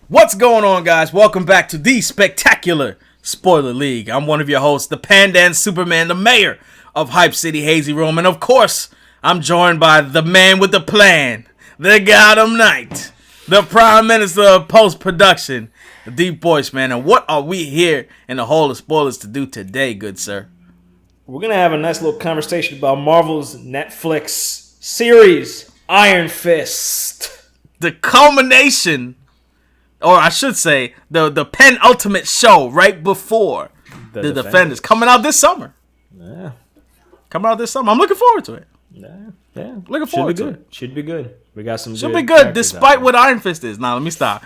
What's going on, guys? Welcome back to the Spectacular Spoiler League. I'm one of your hosts, the Pandan Superman, the mayor of Hype City, HazyRome. And of course, I'm joined by the man with the plan, the Gotham Knight, the Prime Minister of Post-Production, the DeepBoyce, man. And what are we here in the Hall of Spoilers to do today, good sir? We're going to have a nice little conversation about Marvel's Netflix series, Iron Fist. The culmination, or I should say, the penultimate show right before the Defenders. Coming out this summer. Yeah. Coming out this summer. I'm looking forward to it. Yeah. Looking forward to it. Should be good. We got some Should be good, despite what Iron Fist is. Now, let me stop.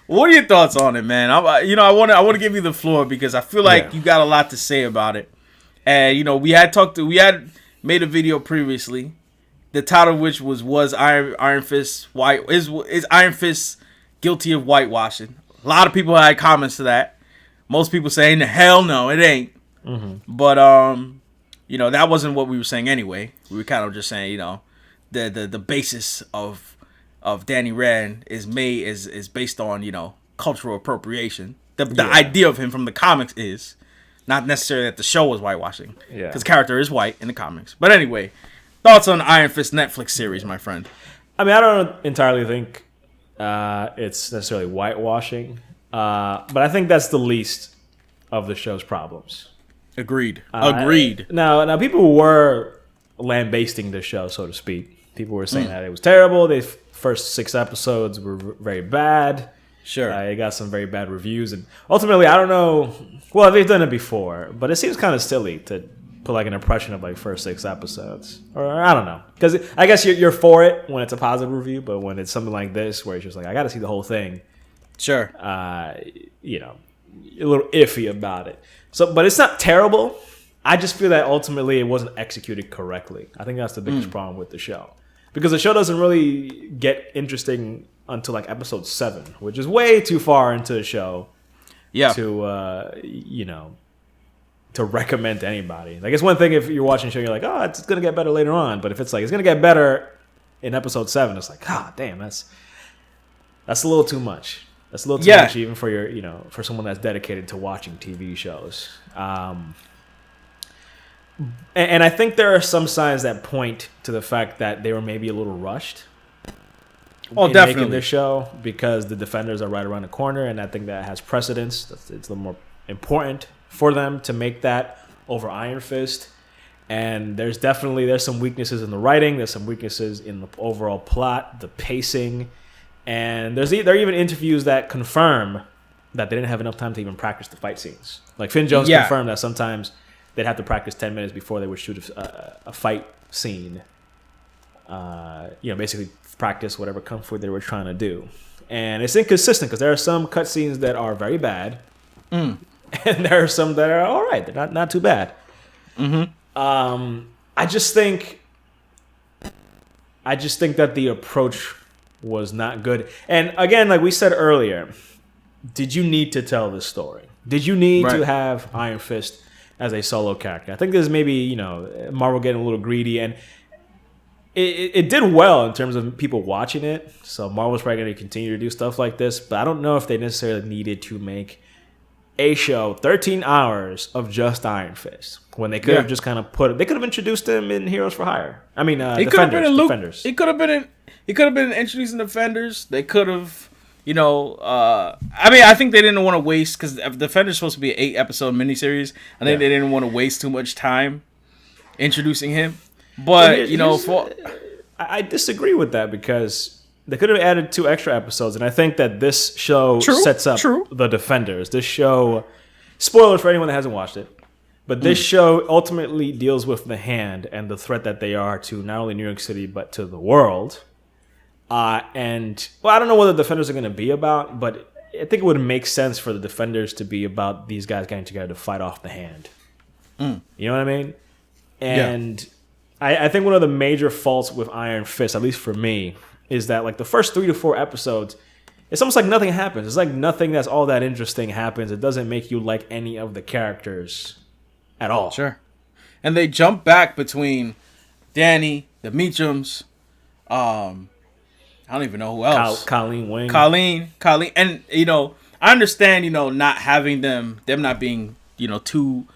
What are your thoughts on it, man? I want to give you the floor because I feel like you got a lot to say about it. And we had made a video previously, the title of which was Iron Fist white is Iron Fist guilty of whitewashing? A lot of people had comments to that. Most people saying hell no, it ain't. Mm-hmm. But that wasn't what we were saying anyway. We were kind of just saying, the basis of Danny Rand is based on, cultural appropriation. The idea of him from the comics is not necessarily that the show was whitewashing. Yeah. Because character is white in the comics. But anyway, thoughts on the Iron Fist Netflix series, my friend? I mean, I don't entirely think it's necessarily whitewashing. But I think that's the least of the show's problems. Agreed. Now, people were lambasting the show, so to speak. People were saying that it was terrible. The first 6 episodes were very bad. Sure. It got some very bad reviews. And ultimately, I don't know. Well, they've done it before, but it seems kind of silly to put like an impression of like first 6 episodes. Or I don't know. Because I guess you're for it when it's a positive review, but when it's something like this where it's just like, I got to see the whole thing. Sure. You're a little iffy about it. So, but it's not terrible. I just feel that ultimately it wasn't executed correctly. I think that's the biggest problem with the show. Because the show doesn't really get interesting until like episode 7, which is way too far into the show to recommend to anybody. Like, it's one thing if you're watching a show, you're like, oh, it's going to get better later on. But if it's like, it's going to get better in episode 7, it's like, damn, that's a little too much. That's a little too much even for for someone that's dedicated to watching TV shows. And I think there are some signs that point to the fact that they were maybe a little rushed. In making this show, because the Defenders are right around the corner, and I think that has precedence. It's a little more important for them to make that over Iron Fist. And there's some weaknesses in the writing. There's some weaknesses in the overall plot, the pacing. And there are even interviews that confirm that they didn't have enough time to even practice the fight scenes. Like Finn Jones confirmed that sometimes they'd have to practice 10 minutes before they would shoot a fight scene. Basically practice whatever kung fu they were trying to do. And it's inconsistent because there are some cutscenes that are very bad. And there are some that are all right. They're not too bad. Mm-hmm. I just think that the approach was not good. And again, like we said earlier, did you need to tell this story? Did you need to have Iron Fist as a solo character? I think there's maybe, Marvel getting a little greedy, and it did well in terms of people watching it. So Marvel's probably going to continue to do stuff like this, but I don't know if they necessarily needed to make a show 13 hours of just Iron Fist when they could have just kind of they could have introduced him in Heroes for Hire. I mean, Defenders. He could have been introducing Defenders. They could have, I think they didn't want to waste, because Defenders is supposed to be an 8-episode miniseries. I think they didn't want to waste too much time introducing him. But, I disagree with that, because they could have added 2 extra episodes, and I think that this show sets up the Defenders. This show, spoiler for anyone that hasn't watched it, but this show ultimately deals with the Hand and the threat that they are to not only New York City, but to the world. I don't know what the Defenders are going to be about, but I think it would make sense for the Defenders to be about these guys getting together to fight off the Hand. You know what I mean? And I think one of the major faults with Iron Fist, at least for me, is that like the first 3 to 4 episodes, it's almost like nothing happens. It's like nothing that's all that interesting happens. It doesn't make you like any of the characters at all. Sure. And they jump back between Danny, the Meachums, I don't even know who else. Colleen Wing. Colleen, and I understand not having them not being too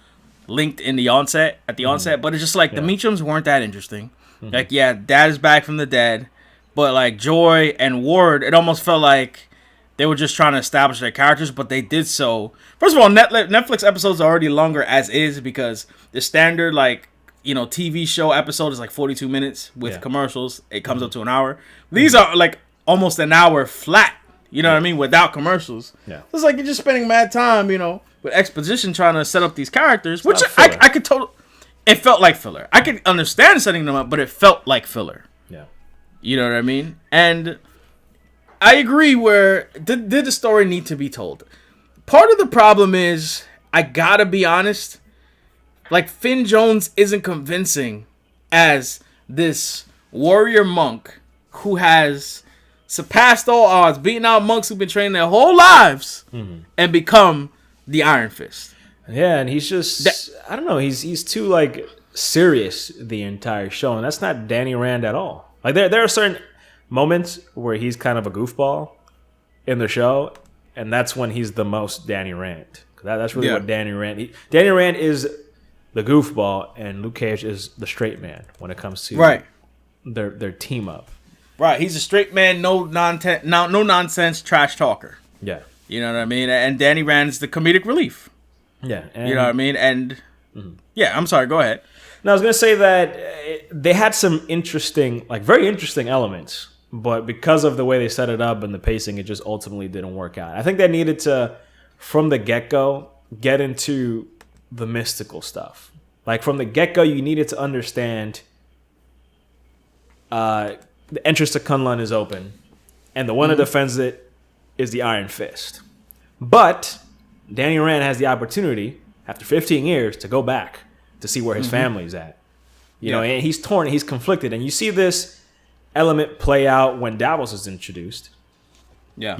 linked in the onset but it's just like the Meachums weren't that interesting. Like Dad is back from the dead, but like Joy and Ward, it almost felt like they were just trying to establish their characters, but they did so. First of all, Netflix episodes are already longer as is because the standard TV show episode is like 42 minutes with commercials. It comes up to an hour. These are like almost an hour flat. You know what I mean? Without commercials. Yeah. So it's like you're just spending mad time, with exposition trying to set up these characters, which I could totally. It felt like filler. I could understand setting them up, but it felt like filler. Yeah. You know what I mean? And I agree where did the story need to be told? Part of the problem is, I gotta be honest, like Finn Jones isn't convincing as this warrior monk who has surpassed all odds, beating out monks who've been training their whole lives and become the Iron Fist. Yeah, and he's just I don't know, he's too like serious the entire show, and that's not Danny Rand at all. Like there are certain moments where he's kind of a goofball in the show, and that's when he's the most Danny Rand. That's really what Danny Rand. Danny Rand is the goofball, and Luke Cage is the straight man when it comes to their team up. Right, he's a straight man, no nonsense trash talker. Yeah, you know what I mean. And Danny Rand is the comedic relief. Yeah, you know what I mean. And yeah, I'm sorry. Go ahead. No, I was gonna say that they had some interesting, like very interesting elements, but because of the way they set it up and the pacing, it just ultimately didn't work out. I think they needed to, from the get-go, get into the mystical stuff. Like from the get-go, you needed to understand the entrance to Kunlun is open, and the one that defends it is the Iron Fist. But Danny Rand has the opportunity, after 15 years, to go back to see where his family's at. You know, and he's torn, he's conflicted. And you see this element play out when Davos is introduced. Yeah.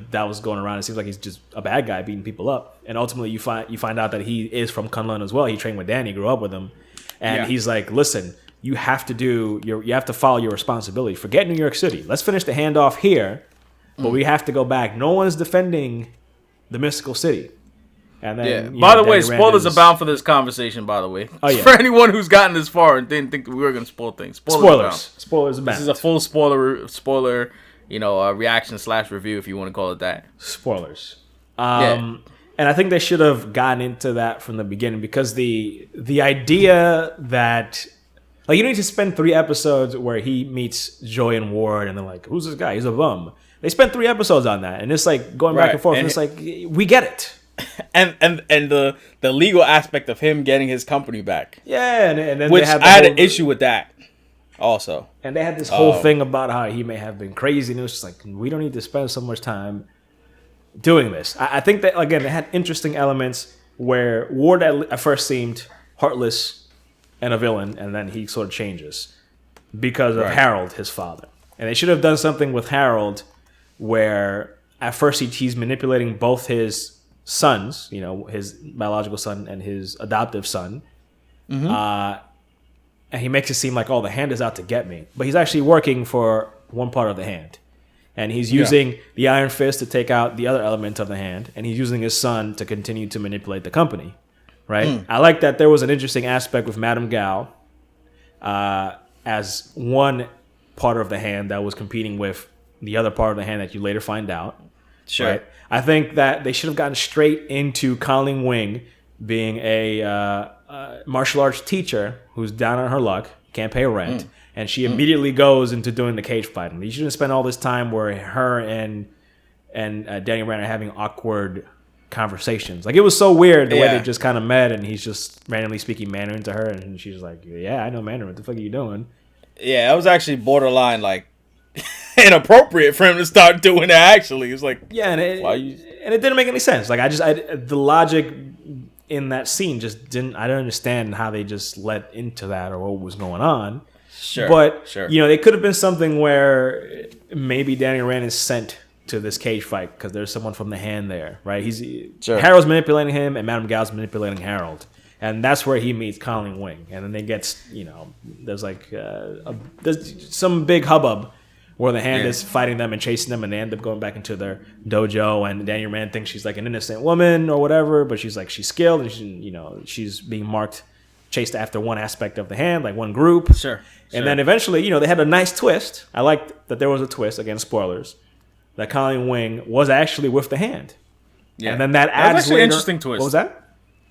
Davos going around, it seems like he's just a bad guy beating people up. And ultimately you find out that he is from Kunlun as well. He trained with Danny, grew up with him. And he's like, listen, you have to follow your responsibility. Forget New York City. Let's finish the handoff here, but we have to go back. No one's defending the mystical city. And then, by the way, spoilers abound for this conversation, by the way. Oh, yeah. For anyone who's gotten this far and didn't think we were going to spoil things. Spoilers abound. This is a full spoiler, reaction / review, if you want to call it that. Spoilers. And I think they should have gotten into that from the beginning, because the idea that, like, you need to spend 3 episodes where he meets Joy and Ward, and they're like, who's this guy? He's a bum. They spent 3 episodes on that, and it's like going back and forth, and it's like, we get it. And the legal aspect of him getting his company back. Yeah, and then which I had an issue with that also. And they had this whole thing about how he may have been crazy, and it was just like, we don't need to spend so much time doing this. I think that, again, they had interesting elements where Ward at first seemed heartless and a villain, and then he sort of changes because of Harold, his father. And they should have done something with Harold where at first he's manipulating both his sons, his biological son and his adoptive son. And he makes it seem like, the hand is out to get me. But he's actually working for one part of the hand. And he's using the Iron Fist to take out the other element of the hand. And he's using his son to continue to manipulate the company. Right? I like that there was an interesting aspect with Madame Gao as one part of the hand that was competing with the other part of the hand that you later find out. Sure. Right? I think that they should have gotten straight into Colleen Wing being a martial arts teacher who's down on her luck, can't pay rent, and she immediately goes into doing the cage fighting. You shouldn't spend all this time where her and Danny Rand are having awkward conversations. Like, it was so weird the way they just kind of met, and he's just randomly speaking Mandarin to her, and she's like, "Yeah, I know Mandarin. What the fuck are you doing?" Yeah, that was actually borderline like inappropriate for him to start doing that. Actually, it was like, and it didn't make any sense. Like, the logic in that scene just didn't. I don't understand how they just let into that or what was going on. Sure, but they could have been something where maybe Danny Rand is sent to this cage fight because there's someone from the hand there, right? Harold's manipulating him, and Madame Gao's manipulating Harold. And that's where he meets Colleen Wing. And then they get, there's like, there's some big hubbub where the Hand is fighting them and chasing them, and they end up going back into their dojo, and Daniel Rand thinks she's like an innocent woman or whatever, but she's skilled, and she's being marked, chased after one aspect of the Hand, like one group. Sure. And then eventually, they had a nice twist. I liked that there was a twist, again, spoilers, that Colleen Wing was actually with the Hand. Yeah. And then that adds was actually an interesting twist. What was that?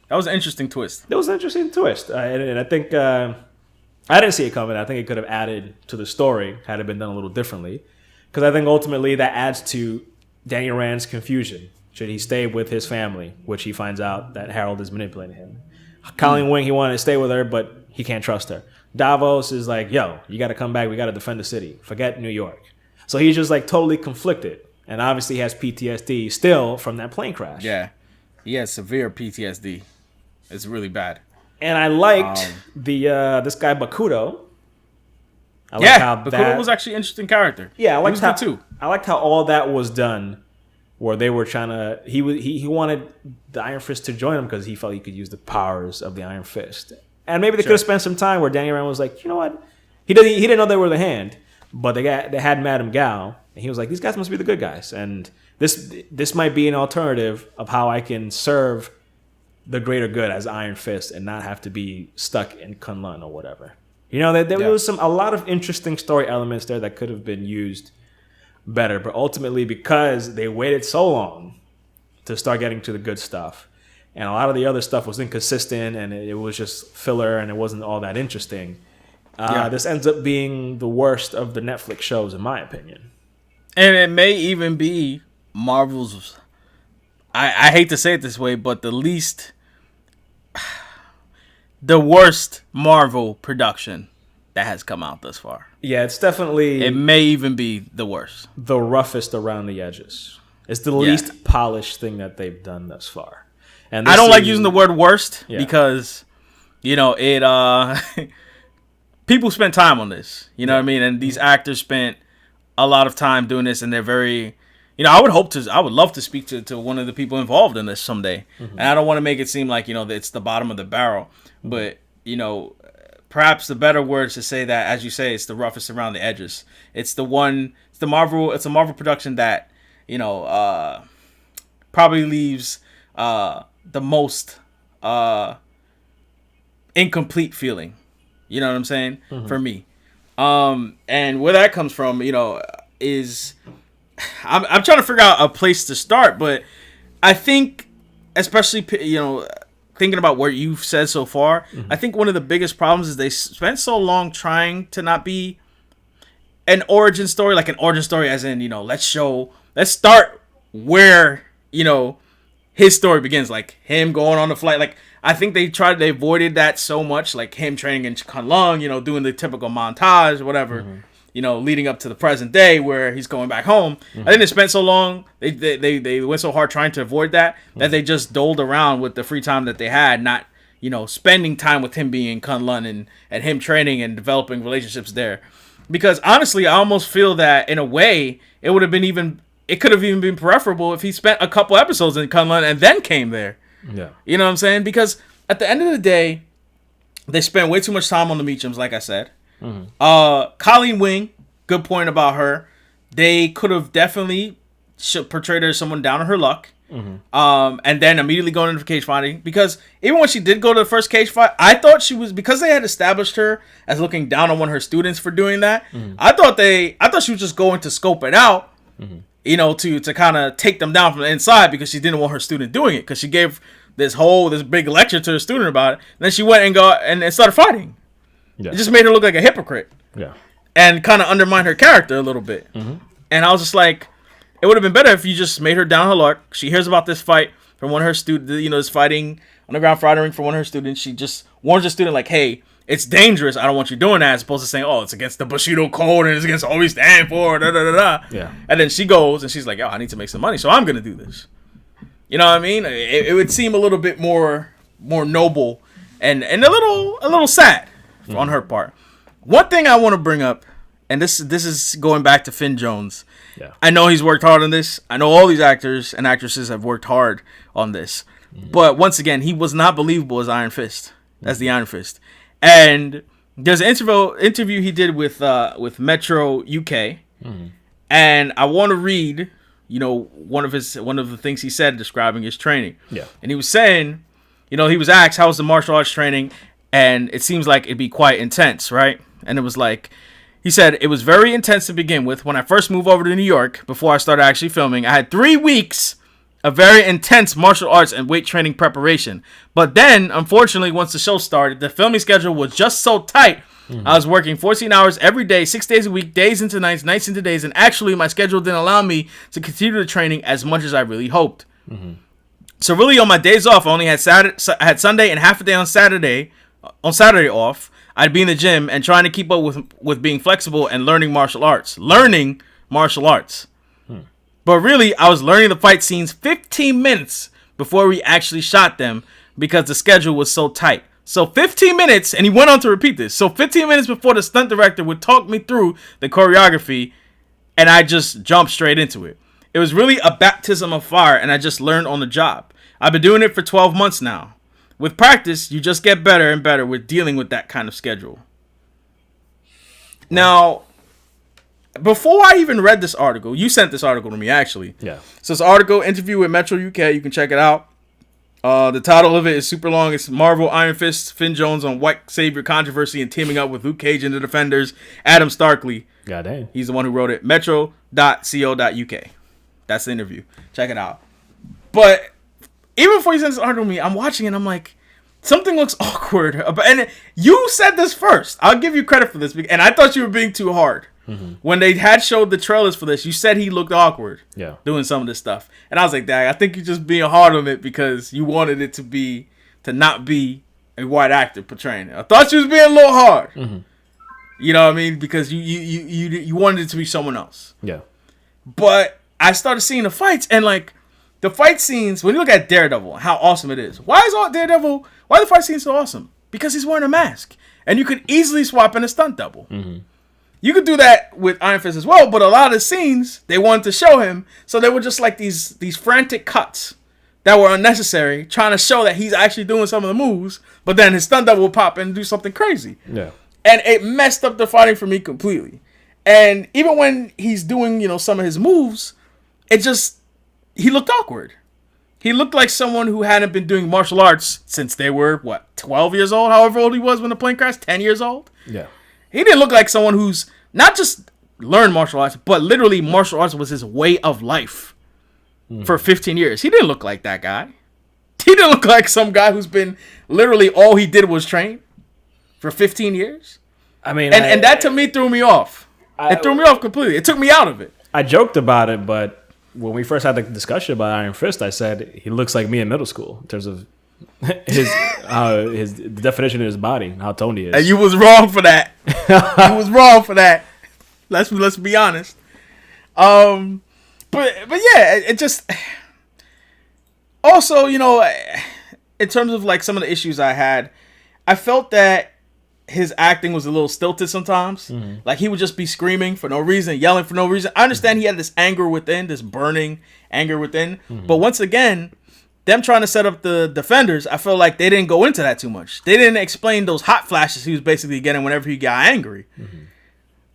That was an interesting twist. That was an interesting twist. And I think I didn't see it coming. I think it could have added to the story had it been done a little differently. Because I think ultimately that adds to Daniel Rand's confusion. Should he stay with his family, which he finds out that Harold is manipulating him. Colleen Wing, he wanted to stay with her, but he can't trust her. Davos is like, yo, you got to come back. We got to defend the city. Forget New York. So he's just totally conflicted. And obviously has PTSD still from that plane crash. Yeah. He has severe PTSD. It's really bad. And I liked this guy Bakudo. Bakudo was actually an interesting character. Yeah, I liked how too. I liked how all that was done, where they were trying to. He wanted the Iron Fist to join him because he felt he could use the powers of the Iron Fist, and maybe they could have spent some time where Daniel Rand was like, you know what, he didn't know they were the Hand, but they had Madame Gao, and he was like, these guys must be the good guys, and this might be an alternative of how I can serve the greater good as Iron Fist and not have to be stuck in Kunlun or whatever. There was a lot of interesting story elements there that could have been used better, but ultimately because they waited so long to start getting to the good stuff, and a lot of the other stuff was inconsistent and it was just filler and it wasn't all that interesting. This ends up being the worst of the Netflix shows, in my opinion. And it may even be Marvel's, I hate to say it this way, but the worst Marvel production that has come out thus far. Yeah, it's definitely... It may even be the worst. The roughest around the edges. It's the least polished thing that they've done thus far. And I don't like using the word worst because, it... people spent time on this. You know what I mean? And these actors spent a lot of time doing this, and they're very... I would love to speak to one of the people involved in this someday. Mm-hmm. And I don't want to make it seem like, it's the bottom of the barrel. But, perhaps the better word is to say that, as you say, it's the roughest around the edges. It's a Marvel production that, probably leaves the most incomplete feeling. You know what I'm saying? Mm-hmm. For me. And where that comes from, is... I'm trying to figure out a place to start, but I think, especially, thinking about what you've said so far, I think one of the biggest problems is they spent so long trying to not be an origin story, like an origin story as in, let's start where, his story begins, like him going on the flight. Like, I think they avoided that so much, like him training in Kunlun, doing the typical montage, whatever. Mm-hmm. Leading up to the present day where he's going back home. Mm-hmm. I think they spent so long, they went so hard trying to avoid that they just doled around with the free time that they had, not, spending time with him being in Kunlun and him training and developing relationships there. Because honestly, I almost feel that in a way, it could have even been preferable if he spent a couple episodes in Kunlun and then came there. Yeah. You know what I'm saying? Because at the end of the day, they spent way too much time on the Meachums, like I said. Mm-hmm. Colleen Wing, good point about her. They could have definitely portrayed her as someone down on her luck. Mm-hmm. And then immediately going into cage fighting, because even when she did go to the first cage fight, I thought she was, because they had established her as looking down on one of her students for doing that. Mm-hmm. I thought she was just going to scope it out, mm-hmm. to kind of take them down from the inside, because she didn't want her student doing it, because she gave this big lecture to the student about it. And then she went and started fighting. Yeah. It just made her look like a hypocrite. Yeah. And kind of undermined her character a little bit. Mm-hmm. And I was just like, it would have been better if you just made her down her luck. She hears about this fight from one of her students, this fighting underground fighting ring from one of her students. She just warns the student like, hey, it's dangerous. I don't want you doing that. As opposed to saying, oh, it's against the Bushido code and it's against all we stand for. Da, da, da, da. Yeah. And then she goes and she's like, oh, I need to make some money, so I'm going to do this. You know what I mean? It would seem a little bit more noble and a little sad on her part. One thing I want to bring up, and this is going back to Finn Jones. Yeah. I know he's worked hard on this. I know all these actors and actresses have worked hard on this. Mm-hmm. But once again, he was not believable as Iron Fist, as the Iron Fist. And there's an interview he did with Metro UK, And I want to read, one of the things he said describing his training. Yeah. And he was saying, he was asked, how was the martial arts training? And it seems like it'd be quite intense, right? And it was like, he said, it was very intense to begin with. When I first moved over to New York, before I started actually filming, I had 3 weeks of very intense martial arts and weight training preparation. But then, unfortunately, once the show started, the filming schedule was just so tight. I was working 14 hours every day, 6 days a week, days into nights, nights into days. And actually, my schedule didn't allow me to continue the training as much as I really hoped. So really, on my days off, I only had Sunday and half a day on Saturday off. I'd be in the gym and trying to keep up with being flexible and learning martial arts. But really, I was learning the fight scenes 15 minutes before we actually shot them because the schedule was so tight. So 15 minutes, and he went on to repeat this. So 15 minutes before the stunt director would talk me through the choreography, and I just jumped straight into it. It was really a baptism of fire, and I just learned on the job. I've been doing it for 12 months now. With practice, you just get better and better with dealing with that kind of schedule. Now, before I even read this article, you sent this article to me, actually. Yeah. So it's an article, interview with Metro UK. You can check it out. The title of it is super long. It's Marvel Iron Fist, Finn Jones on White Savior controversy and teaming up with Luke Cage and the Defenders, Adam Starkley. Goddamn. He's the one who wrote it. Metro.co.uk. That's the interview. Check it out. But even before you sent this article to me, I'm watching it and I'm like, something looks awkward. And you said this first. I'll give you credit for this. And I thought you were being too hard. When they had showed the trailers for this, you said he looked awkward doing some of this stuff. And I was like, Dag, I think you're just being hard on it because you wanted it to not be a white actor portraying it. I thought you was being a little hard. You know what I mean? Because you wanted it to be someone else. Yeah. But I started seeing the fights, and like the fight scenes, when you look at Daredevil, how awesome it is. Why are the fight scenes so awesome? Because he's wearing a mask. And you could easily swap in a stunt double. You could do that with Iron Fist as well, but a lot of the scenes, they wanted to show him, so they were just like these frantic cuts that were unnecessary, trying to show that he's actually doing some of the moves, but then his stunt double will pop in and do something crazy. Yeah. And it messed up the fighting for me completely. And even when he's doing, some of his moves, he looked awkward. He looked like someone who hadn't been doing martial arts since they were, 12 years old, however old he was when the plane crashed, 10 years old? Yeah. He didn't look like someone who's not just learned martial arts, but literally martial arts was his way of life for 15 years. He didn't look like that guy. He didn't look like some guy who's been literally all he did was train for 15 years. I mean, and that to me threw me off. It threw me off completely. It took me out of it. I joked about it, but when we first had the discussion about Iron Fist, I said he looks like me in middle school in terms of the definition of his body, how toned he is. And you was wrong for that. You was wrong for that. Let's be honest. But yeah, it just also, in terms of like some of the issues I had, I felt that his acting was a little stilted sometimes. Like he would just be screaming for no reason, yelling for no reason. I understand he had this anger within, this burning anger within. But once again, them trying to set up the Defenders, I feel like they didn't go into that too much. They didn't explain those hot flashes he was basically getting whenever he got angry.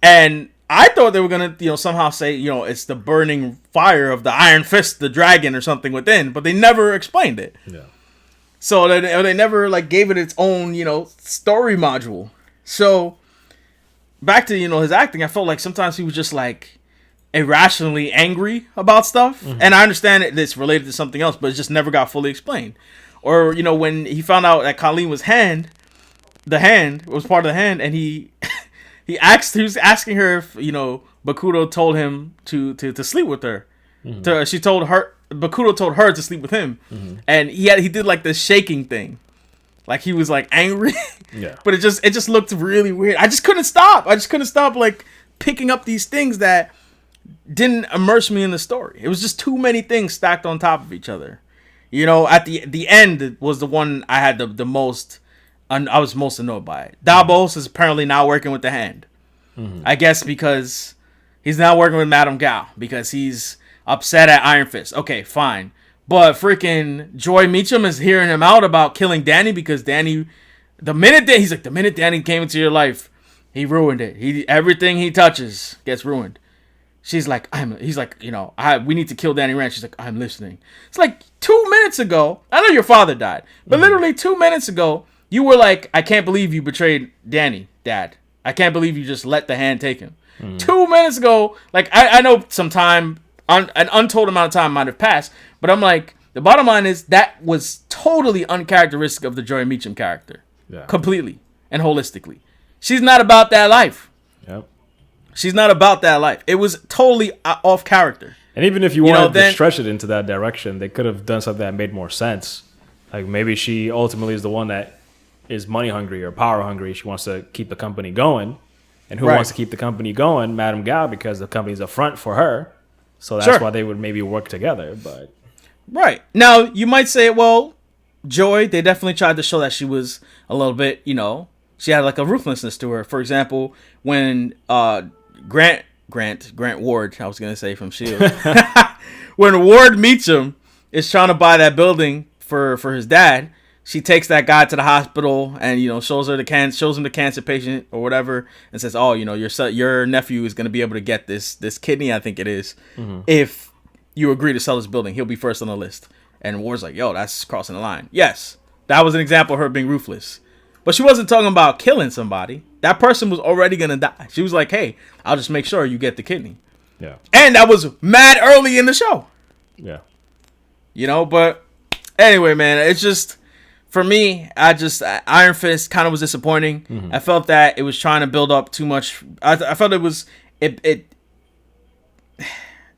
And I thought they were going to, somehow say, it's the burning fire of the Iron Fist, the dragon or something within. But they never explained it. Yeah. So they never like gave it its own, story module. So back to, his acting, I felt like sometimes he was just like irrationally angry about stuff. And I understand it's related to something else, but it just never got fully explained. Or, when he found out that Colleen was the hand was part of the hand, and he was asking her if, Bakuto told him to sleep with her. Bakuto told her to sleep with him, and he did like this shaking thing, like he was like angry. Yeah. But it just looked really weird. I just couldn't stop like picking up these things that didn't immerse me in the story. It was just too many things stacked on top of each other. At the end was the one I had the most. I was most annoyed by it. Davos is apparently now working with the hand. I guess because he's now working with Madame Gao because he's upset at Iron Fist. Okay, fine. But freaking Joy Meacham is hearing him out about killing Danny because Danny, the minute Danny came into your life, he ruined it. Everything he touches gets ruined. He's like, we need to kill Danny Rand. She's like, I'm listening. It's like 2 minutes ago. I know your father died, but literally 2 minutes ago, you were like, I can't believe you betrayed Danny, Dad. I can't believe you just let the hand take him. 2 minutes ago, like, I know some time, an untold amount of time might have passed, but I'm like, the bottom line is that was totally uncharacteristic of the Joy Meacham character. Yeah. Completely and holistically. She's not about that life. Yep. She's not about that life. It was totally off character. And even if you wanted to stretch it into that direction, they could have done something that made more sense. Like maybe she ultimately is the one that is money hungry or power hungry. She wants to keep the company going. And who wants to keep the company going? Madame Gao, because the company's a front for her. So that's why they would maybe work together. But right. Now, you might say, well, Joy, they definitely tried to show that she was a little bit, she had like a ruthlessness to her. For example, when Grant Ward, I was going to say from S.H.I.E.L.D. When Ward Meacham is trying to buy that building for his dad, she takes that guy to the hospital and, shows him the cancer patient or whatever and says, oh, your nephew is going to be able to get this kidney, I think it is, if you agree to sell this building. He'll be first on the list. And Ward's like, yo, that's crossing the line. Yes, that was an example of her being ruthless. But she wasn't talking about killing somebody. That person was already going to die. She was like, hey, I'll just make sure you get the kidney. Yeah. And that was mad early in the show. Yeah. But anyway, man, it's just, for me, Iron Fist kind of was disappointing. Mm-hmm. I felt that it was trying to build up too much. I felt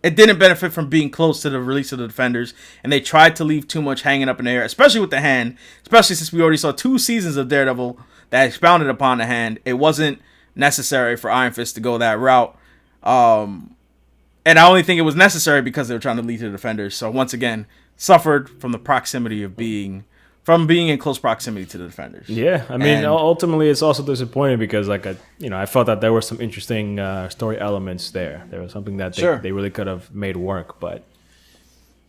it didn't benefit from being close to the release of the Defenders, and they tried to leave too much hanging up in the air, especially with the hand, especially since we already saw 2 seasons of Daredevil that expounded upon the hand. It wasn't necessary for Iron Fist to go that route. And I only think it was necessary because they were trying to lead to the Defenders. So once again, suffered from the proximity of being in close proximity to the Defenders. Yeah, I mean, ultimately, it's also disappointing because, I felt that there were some interesting story elements there. There was something that they really could have made work, but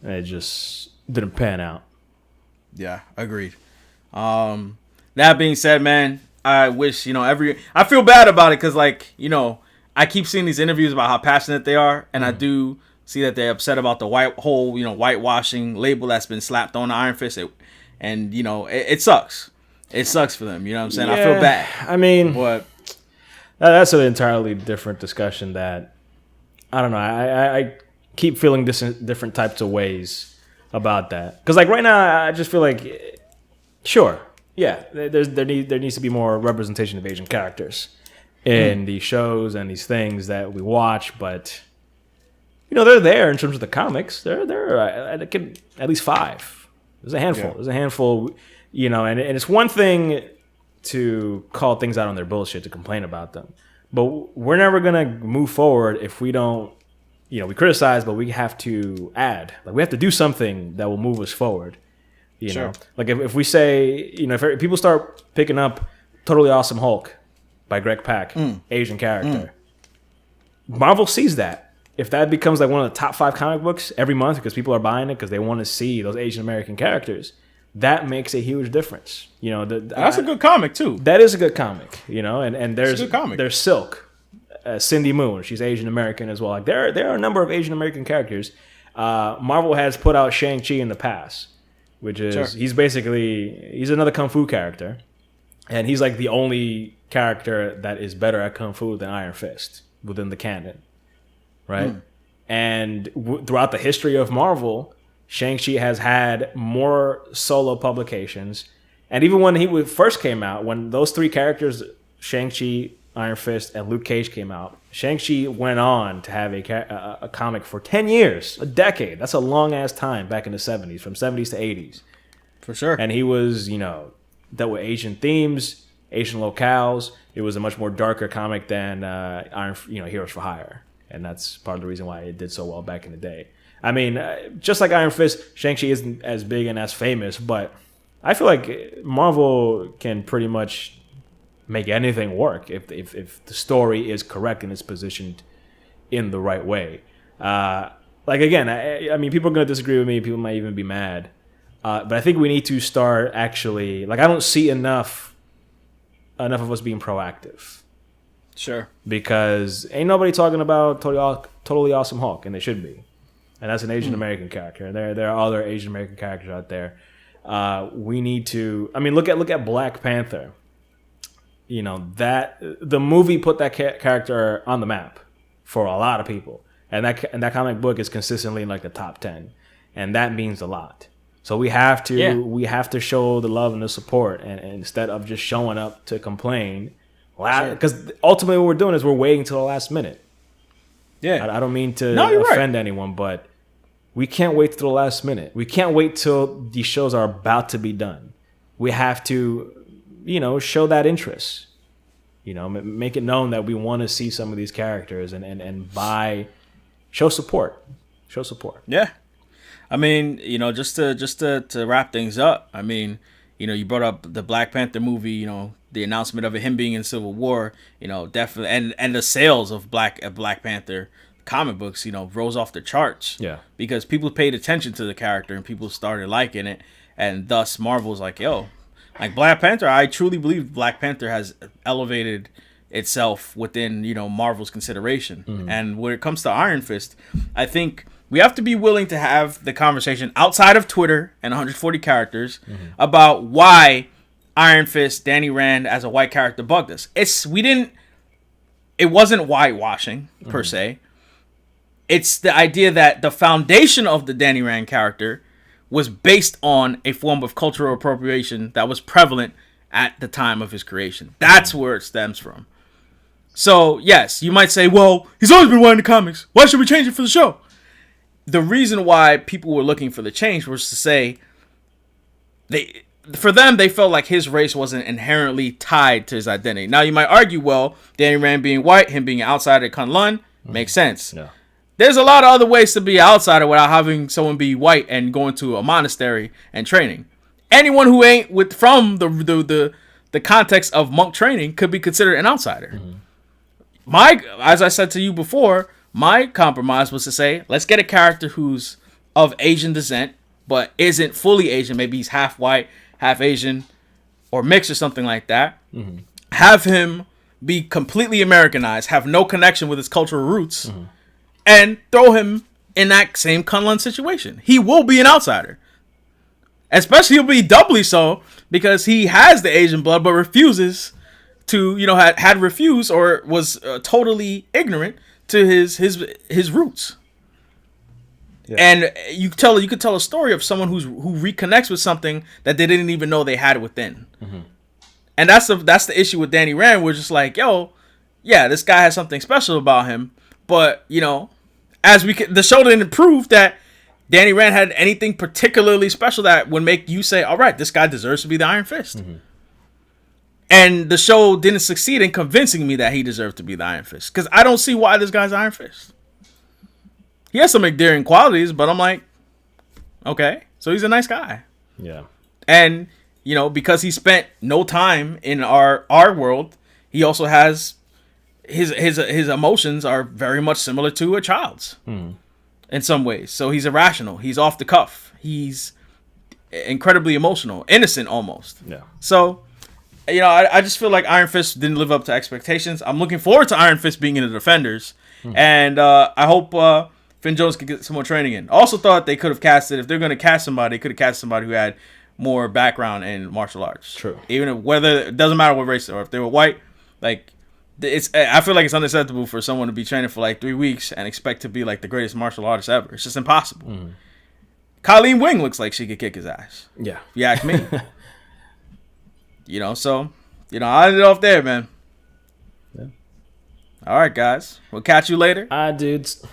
it just didn't pan out. Yeah, agreed. That being said, man, I wish, I feel bad about it because, I keep seeing these interviews about how passionate they are, and I do see that they're upset about the whitewashing label that's been slapped on the Iron Fist. And, it sucks. It sucks for them. You know what I'm saying? Yeah, I feel bad. I mean, that's an entirely different discussion that, I don't know. I keep feeling different types of ways about that. Because, right now, I just feel like, sure, yeah, there needs to be more representation of Asian characters in these shows and these things that we watch. But, they're there in terms of the comics. They're at least 5. There's a handful. Yeah. There's a handful, and it's one thing to call things out on their bullshit, to complain about them. But we're never going to move forward if we don't, we criticize, but we have to add. We have to do something that will move us forward. You know? If we say, if people start picking up Totally Awesome Hulk by Greg Pak, Asian character, Marvel sees that. If that becomes one of the top 5 comic books every month because people are buying it because they want to see those Asian American characters, that makes a huge difference. That's a good comic too. That is a good comic. And there's Silk, Cindy Moon. She's Asian American as well. There are a number of Asian American characters. Marvel has put out Shang-Chi in the past, which is he's another kung fu character, and he's the only character that is better at kung fu than Iron Fist within the canon. Right? And throughout the history of Marvel, Shang-Chi has had more solo publications. And even when he first came out, when those 3 characters, Shang-Chi, Iron Fist, and Luke Cage came out, Shang-Chi went on to have a comic for 10 years, a decade. That's a long-ass time back in the 70s, from 70s to 80s. For sure. And he was, dealt with Asian themes, Asian locales. It was a much more darker comic than Heroes for Hire. And that's part of the reason why it did so well back in the day. I mean, just like Iron Fist, Shang-Chi isn't as big and as famous, but I feel like Marvel can pretty much make anything work if the story is correct and it's positioned in the right way. Again, I mean, people are going to disagree with me. People might even be mad. But I think we need to start actually, I don't see enough of us being proactive. Sure. Because ain't nobody talking about Totally Awesome Hulk, and they should be. And that's an Asian American character. And there are other Asian American characters out there. We need to. I mean, look at Black Panther. You know, that the movie put that character on the map for a lot of people, and that comic book is consistently in like the top 10, and that means a lot. So we have to show the love and the support, and instead of just showing up to complain, because ultimately what we're doing is we're waiting till the last minute. Yeah, I don't mean to offend anyone, but we can't wait till the last minute. We can't wait till these shows are about to be done. We have to, show that interest. Make it known that we want to see some of these characters and show support. Show support. Yeah. I mean, just to wrap things up, I mean, you brought up the Black Panther movie, the announcement of him being in Civil War, definitely, and the sales of Black Panther comic books, rose off the charts. Yeah. Because people paid attention to the character and people started liking it, and thus Marvel's like, yo, like Black Panther, I truly believe Black Panther has elevated itself within, Marvel's consideration. Mm-hmm. And when it comes to Iron Fist, I think we have to be willing to have the conversation outside of Twitter and 140 characters about why Iron Fist, Danny Rand as a white character bugged us. It wasn't whitewashing per se. It's the idea that the foundation of the Danny Rand character was based on a form of cultural appropriation that was prevalent at the time of his creation. That's where it stems from. So, yes, you might say, well, he's always been white in the comics. Why should we change it for the show? The reason why people were looking for the change was to say, for them, they felt like his race wasn't inherently tied to his identity. Now, you might argue, well, Danny Rand being white, him being outside of Kunlun, makes sense. Yeah. There's a lot of other ways to be an outsider without having someone be white and going to a monastery and training. Anyone who ain't from the context of monk training could be considered an outsider. As I said to you before, my compromise was to say, let's get a character who's of Asian descent, but isn't fully Asian. Maybe he's half white, half Asian, or mixed or something like that. Have him be completely Americanized, have no connection with his cultural roots, and throw him in that same Kunlun situation. He will be an outsider. Especially he'll be doubly so because he has the Asian blood but refuses to, had refused or was totally ignorant to his roots. Yeah. And you could tell a story of someone who reconnects with something that they didn't even know they had within. And that's the issue with Danny Rand. We're just like, yo, yeah, this guy has something special about him. But, the show didn't prove that Danny Rand had anything particularly special that would make you say, all right, this guy deserves to be the Iron Fist. And the show didn't succeed in convincing me that he deserved to be the Iron Fist. Because I don't see why this guy's Iron Fist. He has some endearing qualities, but I'm like, okay, so he's a nice guy. Yeah. And, because he spent no time in our world, he also has his emotions are very much similar to a child's in some ways. So he's irrational. He's off the cuff. He's incredibly emotional, innocent almost. Yeah. So, I just feel like Iron Fist didn't live up to expectations. I'm looking forward to Iron Fist being in the Defenders. And I hope Finn Jones could get some more training in. Also thought they could have casted, if they're going to cast somebody, they could have cast somebody who had more background in martial arts. True. Even if, it doesn't matter what race they are. If they were white, I feel like it's unacceptable for someone to be training for like 3 weeks and expect to be like the greatest martial artist ever. It's just impossible. Colleen Wing looks like she could kick his ass. Yeah. If you ask me. So, I ended off there, man. Yeah. All right, guys. We'll catch you later. Dudes.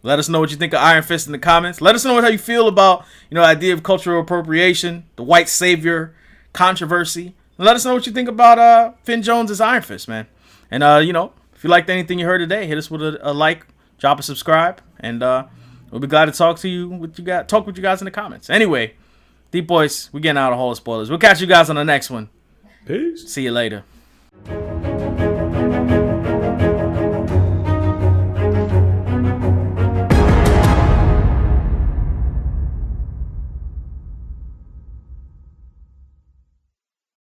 Let us know what you think of Iron Fist in the comments. Let us know how you feel about, the idea of cultural appropriation, the white savior controversy. And let us know what you think about Finn Jones as Iron Fist, man. And, if you liked anything you heard today, hit us with a like, drop a subscribe, and we'll be glad to talk with you guys in the comments. Anyway, DeepBoyce, we're getting out of all the spoilers. We'll catch you guys on the next one. Peace. See you later.